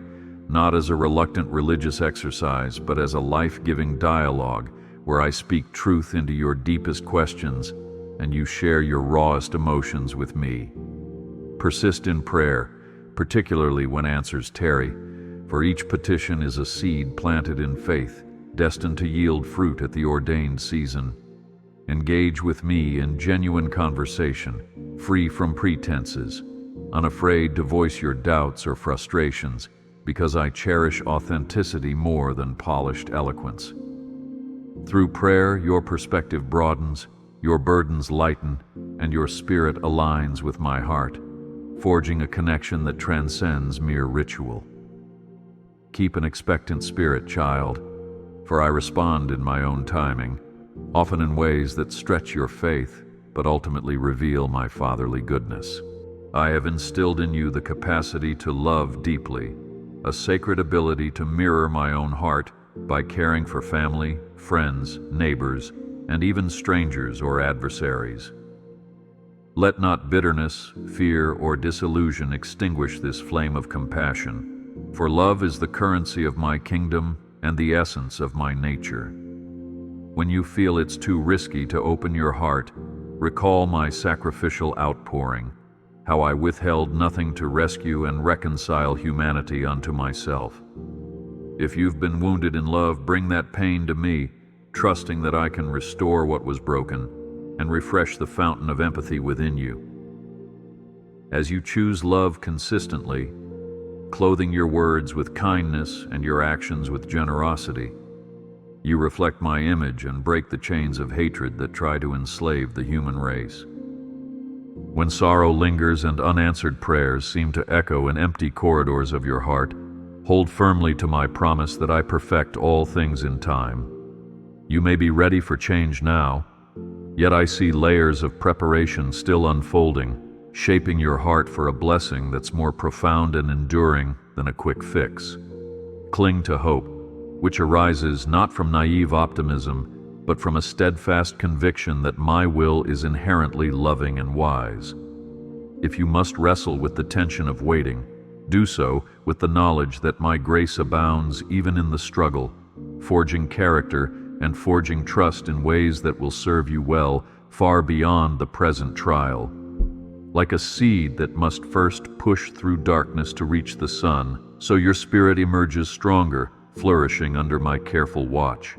not as a reluctant religious exercise, but as a life-giving dialogue where I speak truth into your deepest questions and you share your rawest emotions with me. Persist in prayer, particularly when answers tarry, for each petition is a seed planted in faith, destined to yield fruit at the ordained season. Engage with me in genuine conversation, free from pretenses, unafraid to voice your doubts or frustrations, because I cherish authenticity more than polished eloquence. Through prayer, your perspective broadens, your burdens lighten, and your spirit aligns with my heart, forging a connection that transcends mere ritual. Keep an expectant spirit, child, for I respond in my own timing, often in ways that stretch your faith, but ultimately reveal my fatherly goodness. I have instilled in you the capacity to love deeply, a sacred ability to mirror my own heart by caring for family, friends, neighbors, and even strangers or adversaries. Let not bitterness, fear, or disillusion extinguish this flame of compassion, for love is the currency of my kingdom and the essence of my nature. When you feel it's too risky to open your heart, recall my sacrificial outpouring, how I withheld nothing to rescue and reconcile humanity unto myself. If you've been wounded in love, bring that pain to me, trusting that I can restore what was broken and refresh the fountain of empathy within you. As you choose love consistently, clothing your words with kindness and your actions with generosity, you reflect my image and break the chains of hatred that try to enslave the human race. When sorrow lingers and unanswered prayers seem to echo in empty corridors of your heart, hold firmly to my promise that I perfect all things in time. You may be ready for change now, yet I see layers of preparation still unfolding, shaping your heart for a blessing that's more profound and enduring than a quick fix. Cling to hope, which arises not from naive optimism, but from a steadfast conviction that my will is inherently loving and wise. If you must wrestle with the tension of waiting, Do so with the knowledge that my grace abounds even in the struggle, forging character and forging trust in ways that will serve you well far beyond the present trial. Like a seed that must first push through darkness to reach the sun, so your spirit emerges stronger, flourishing under my careful watch.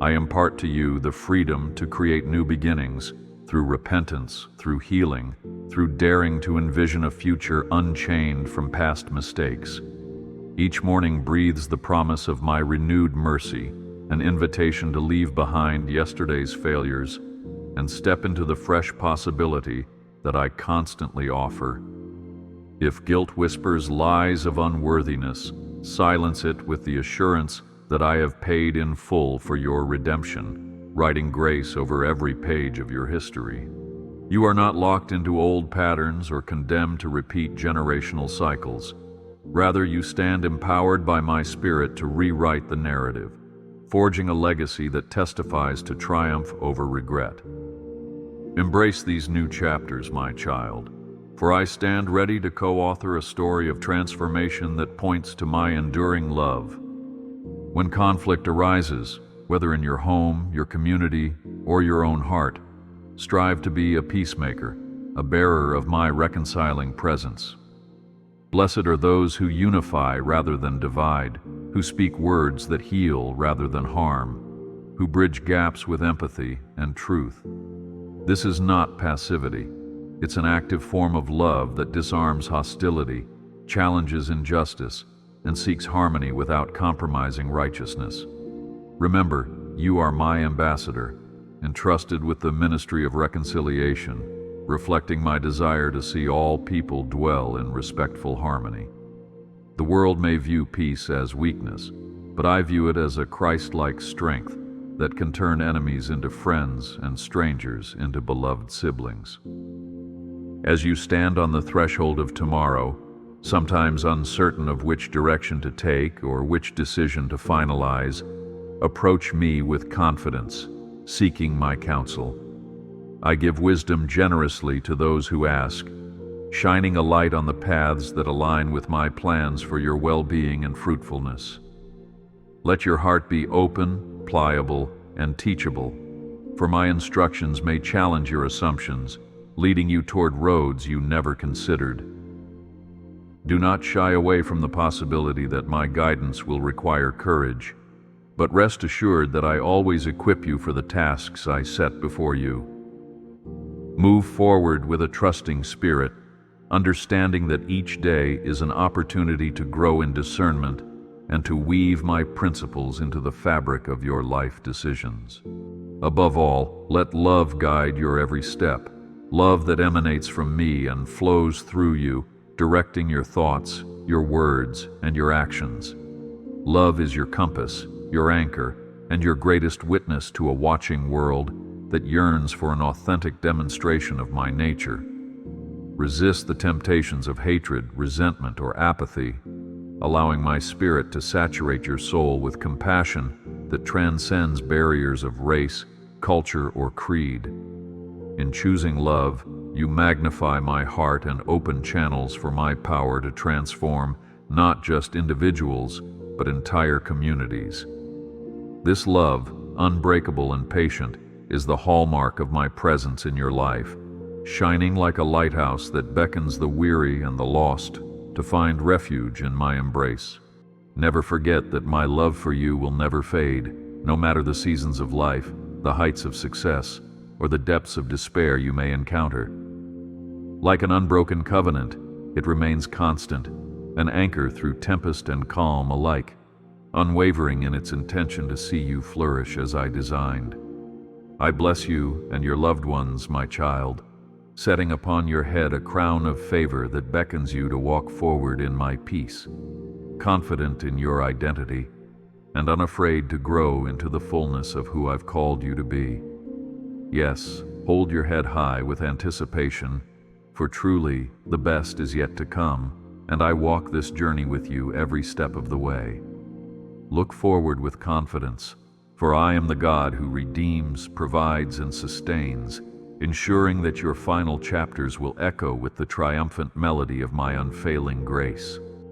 I impart to you the freedom to create new beginnings, through repentance, through healing, through daring to envision a future unchained from past mistakes. Each morning breathes the promise of my renewed mercy, an invitation to leave behind yesterday's failures and step into the fresh possibility that I constantly offer. If guilt whispers lies of unworthiness, silence it with the assurance that I have paid in full for your redemption, writing grace over every page of your history. You are not locked into old patterns or condemned to repeat generational cycles. Rather, you stand empowered by my Spirit to rewrite the narrative, forging a legacy that testifies to triumph over regret. Embrace these new chapters, my child, for I stand ready to co-author a story of transformation that points to my enduring love. When conflict arises, whether in your home, your community, or your own heart, strive to be a peacemaker, a bearer of my reconciling presence. Blessed are those who unify rather than divide, who speak words that heal rather than harm, who bridge gaps with empathy and truth. This is not passivity. It's an active form of love that disarms hostility, challenges injustice, and seeks harmony without compromising righteousness. Remember, you are my ambassador, entrusted with the ministry of reconciliation, reflecting my desire to see all people dwell in respectful harmony. The world may view peace as weakness, but I view it as a Christ-like strength that can turn enemies into friends and strangers into beloved siblings. As you stand on the threshold of tomorrow, sometimes uncertain of which direction to take or which decision to finalize, approach me with confidence, seeking my counsel. I give wisdom generously to those who ask, shining a light on the paths that align with my plans for your well-being and fruitfulness. Let your heart be open, pliable, and teachable, for my instructions may challenge your assumptions, leading you toward roads you never considered. Do not shy away from the possibility that my guidance will require courage, but rest assured that I always equip you for the tasks I set before you. Move forward with a trusting spirit, understanding that each day is an opportunity to grow in discernment and to weave my principles into the fabric of your life decisions. Above all, let love guide your every step, love that emanates from me and flows through you, directing your thoughts, your words, and your actions. Love is your compass, your anchor, and your greatest witness to a watching world that yearns for an authentic demonstration of my nature. Resist the temptations of hatred, resentment, or apathy, allowing my Spirit to saturate your soul with compassion that transcends barriers of race, culture, or creed. In choosing love, you magnify my heart and open channels for my power to transform not just individuals, but entire communities. This love, unbreakable and patient, is the hallmark of my presence in your life, shining like a lighthouse that beckons the weary and the lost to find refuge in my embrace. Never forget that my love for you will never fade, no matter the seasons of life, the heights of success, or the depths of despair you may encounter. Like an unbroken covenant, it remains constant, an anchor through tempest and calm alike, unwavering in its intention to see you flourish as I designed. I bless you and your loved ones, my child, setting upon your head a crown of favor that beckons you to walk forward in my peace, confident in your identity and unafraid to grow into the fullness of who I've called you to be. Yes, hold your head high with anticipation, for truly the best is yet to come, and I walk this journey with you every step of the way. Look forward with confidence, for I am the God who redeems, provides, and sustains, ensuring that your final chapters will echo with the triumphant melody of my unfailing grace.